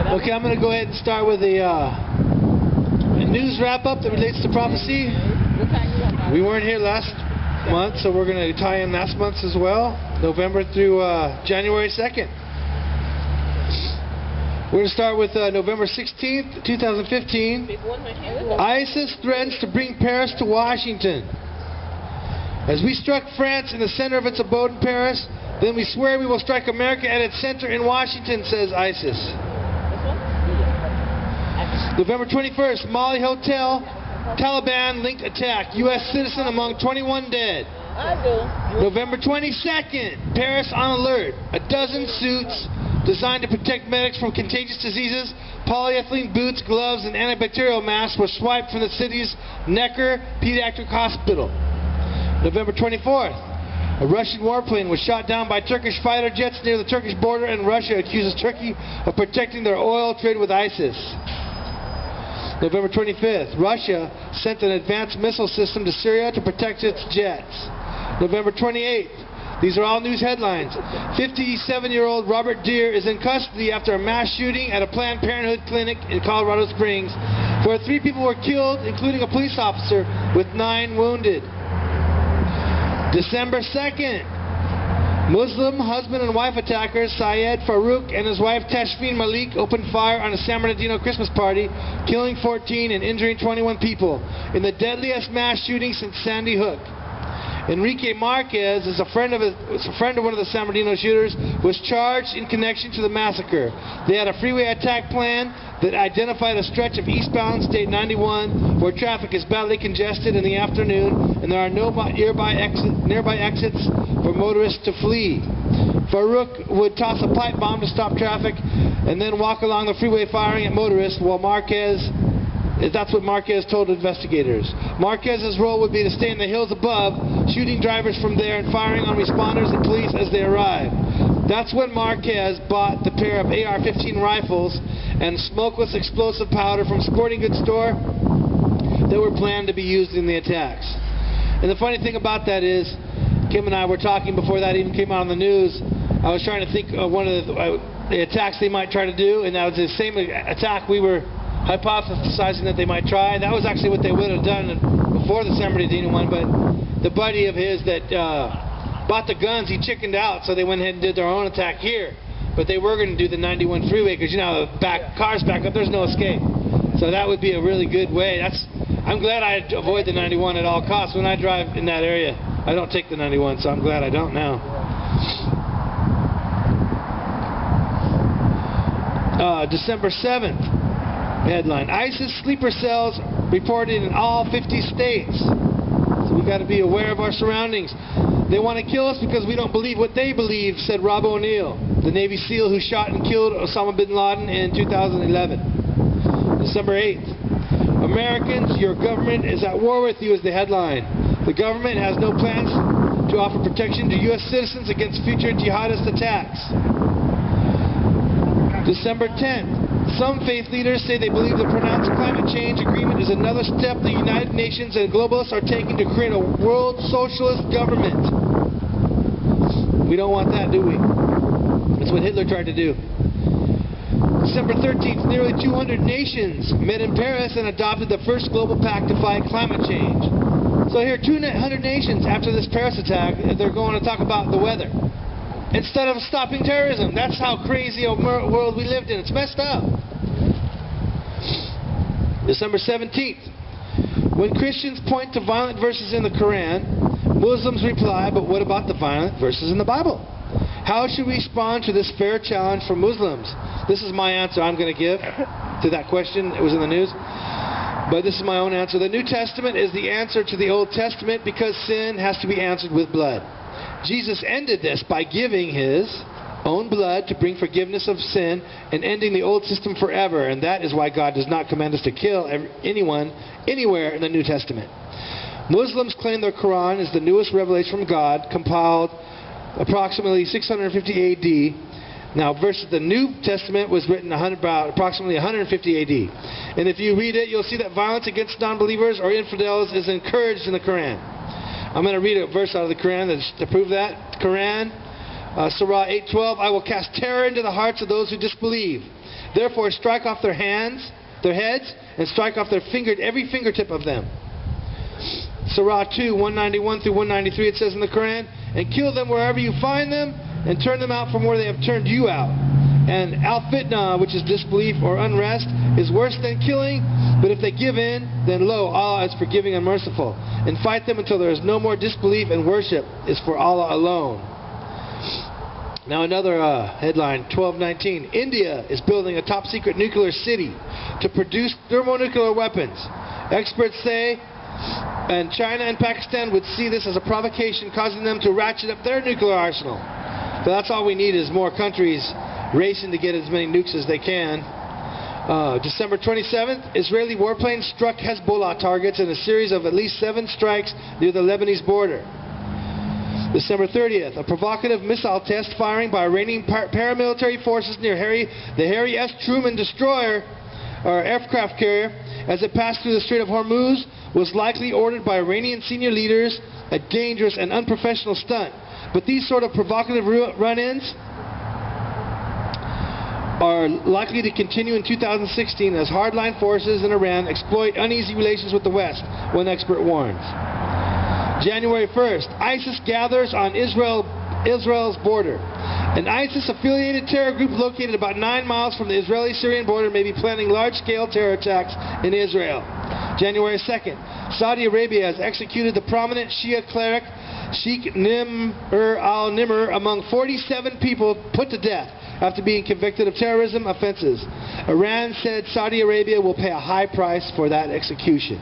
Okay, I'm going to go ahead and start with a news wrap-up that relates to prophecy. We weren't here last month, so we're going to tie in last month's as well, November through January 2nd. We're going to start with November 16th, 2015. ISIS threatens to bring Paris to Washington. As we struck France in the center of its abode in Paris, then we swear we will strike America at its center in Washington, says ISIS. November 21st, Mali Hotel, Taliban-linked attack. U.S. citizen among 21 dead. November 22nd, Paris on alert. A dozen suits designed to protect medics from contagious diseases, polyethylene boots, gloves, and antibacterial masks were swiped from the city's Necker Pediatric Hospital. November 24th, a Russian warplane was shot down by Turkish fighter jets near the Turkish border, and Russia accuses Turkey of protecting their oil trade with ISIS. November 25th, Russia sent an advanced missile system to Syria to protect its jets. November 28th, these are all news headlines. 57-year-old Robert Deere is in custody after a mass shooting at a Planned Parenthood clinic in Colorado Springs, where 3 people were killed, including a police officer, with 9 wounded. December 2nd, Muslim husband and wife attackers Syed Farouk and his wife Tashfeen Malik opened fire on a San Bernardino Christmas party, killing 14 and injuring 21 people in the deadliest mass shooting since Sandy Hook. Enrique Marquez is a friend of one of the San Bernardino shooters, was charged in connection to the massacre. They had a freeway attack plan that identified a stretch of eastbound State 91 where traffic is badly congested in the afternoon and there are no nearby exits for motorists to flee. Farouk would toss a pipe bomb to stop traffic and then walk along the freeway firing at motorists, while that's what Marquez told investigators. Marquez's role would be to stay in the hills above, shooting drivers from there and firing on responders and police as they arrived. That's when Marquez bought the pair of AR-15 rifles and smokeless explosive powder from a sporting goods store that were planned to be used in the attacks. And the funny thing about that is, Kim and I were talking before that even came out on the news. I was trying to think of one of the attacks they might try to do, and that was the same attack we were hypothesizing that they might try. That was actually what they would have done before the San Bernardino one, but the buddy of his that bought the guns, he chickened out, so they went ahead and did their own attack here. But they were going to do the 91 freeway because, you know, cars back up, there's no escape. So that would be a really good way. I'm glad I avoid the 91 at all costs. When I drive in that area, I don't take the 91, so I'm glad I don't now. December 7th. Headline: ISIS sleeper cells reported in all 50 states. So we've got to be aware of our surroundings. They want to kill us because we don't believe what they believe, said Rob O'Neill, the Navy SEAL who shot and killed Osama bin Laden in 2011. December 8th. Americans, your government is at war with you, is the headline. The government has no plans to offer protection to U.S. citizens against future jihadist attacks. December 10th. Some faith leaders say they believe the pronounced climate change agreement is another step the United Nations and globalists are taking to create a world socialist government. We don't want that, do we? That's what Hitler tried to do. December 13th, nearly 200 nations met in Paris and adopted the first global pact to fight climate change. So here, 200 nations after this Paris attack, they're going to talk about the weather instead of stopping terrorism. That's how crazy a world we lived in. It's messed up. December 17th. When Christians point to violent verses in the Quran, Muslims reply, but what about the violent verses in the Bible? How should we respond to this fair challenge from Muslims? This is my answer I'm going to give to that question. It was in the news. But this is my own answer. The New Testament is the answer to the Old Testament because sin has to be answered with blood. Jesus ended this by giving his own blood to bring forgiveness of sin and ending the old system forever. And that is why God does not command us to kill anyone anywhere in the New Testament. Muslims claim their Quran is the newest revelation from God, compiled approximately 650 AD. Now, versus the New Testament was written about approximately 150 AD. And if you read it, you'll see that violence against non-believers or infidels is encouraged in the Quran. I'm going to read a verse out of the Quran to prove that. Quran Surah 8:12, I will cast terror into the hearts of those who disbelieve. Therefore strike off their heads, and strike off every fingertip of them. Surah 2, 191 through 193, it says in the Quran, and kill them wherever you find them, and turn them out from where they have turned you out. And al-fitna, which is disbelief or unrest, is worse than killing, but if they give in, then lo, Allah is forgiving and merciful. And fight them until there is no more disbelief, and worship is for Allah alone. Now another headline, 1219. India is building a top-secret nuclear city to produce thermonuclear weapons. Experts say, and China and Pakistan would see this as a provocation, causing them to ratchet up their nuclear arsenal. So that's all we need is more countries racing to get as many nukes as they can. December 27th, Israeli warplanes struck Hezbollah targets in a series of at least 7 strikes near the Lebanese border. December 30th, a provocative missile test firing by Iranian paramilitary forces near the Harry S. Truman destroyer, or aircraft carrier, as it passed through the Strait of Hormuz, was likely ordered by Iranian senior leaders, a dangerous and unprofessional stunt. But these sort of provocative run-ins are likely to continue in 2016 as hardline forces in Iran exploit uneasy relations with the West, one expert warns. January 1st, ISIS gathers on Israel's border. An ISIS-affiliated terror group located about 9 miles from the Israeli-Syrian border may be planning large-scale terror attacks in Israel. January 2nd, Saudi Arabia has executed the prominent Shia cleric Sheikh Nimr al-Nimr among 47 people put to death after being convicted of terrorism offenses. Iran said Saudi Arabia will pay a high price for that execution.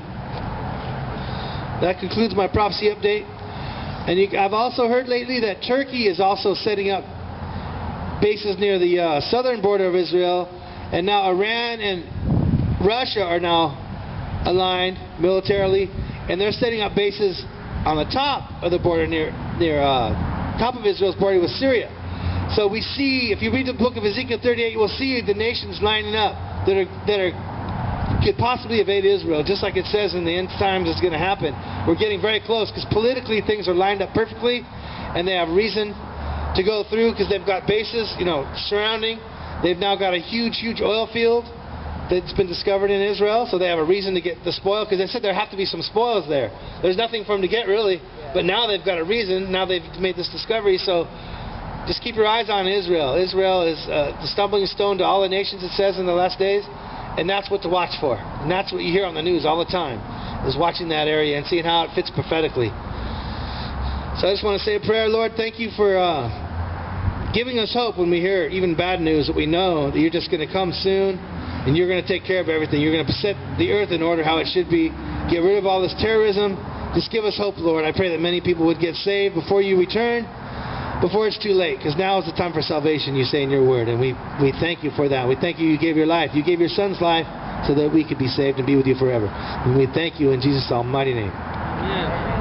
That concludes my prophecy update. And I've also heard lately that Turkey is also setting up bases near the southern border of Israel, and now Iran and Russia are now aligned militarily, and they're setting up bases on the top of the border near top of Israel's border with Syria. So we see, if you read the book of Ezekiel 38, you will see the nations lining up that could possibly invade Israel, just like it says in the end times it's going to happen. We're getting very close because politically things are lined up perfectly, and they have reason to go through because they've got bases, surrounding. They've now got a huge oil field that's been discovered in Israel, so they have a reason to get the spoil, because they said there have to be some spoils there. There's nothing for them to get really, but now they've got a reason. Now they've made this discovery, so just keep your eyes on Israel. Israel is the stumbling stone to all the nations, it says in the last days, and that's what to watch for. And that's what you hear on the news all the time, is watching that area and seeing how it fits prophetically. So I just want to say a prayer. Lord, thank you for giving us hope when we hear even bad news, that we know that you're just going to come soon and you're going to take care of everything. You're going to set the earth in order how it should be. Get rid of all this terrorism. Just give us hope, Lord. I pray that many people would get saved before you return, before it's too late, because now is the time for salvation, you say in your word, and we thank you for that. We thank you gave your life. You gave your son's life so that we could be saved and be with you forever. And we thank you in Jesus' almighty name. Amen.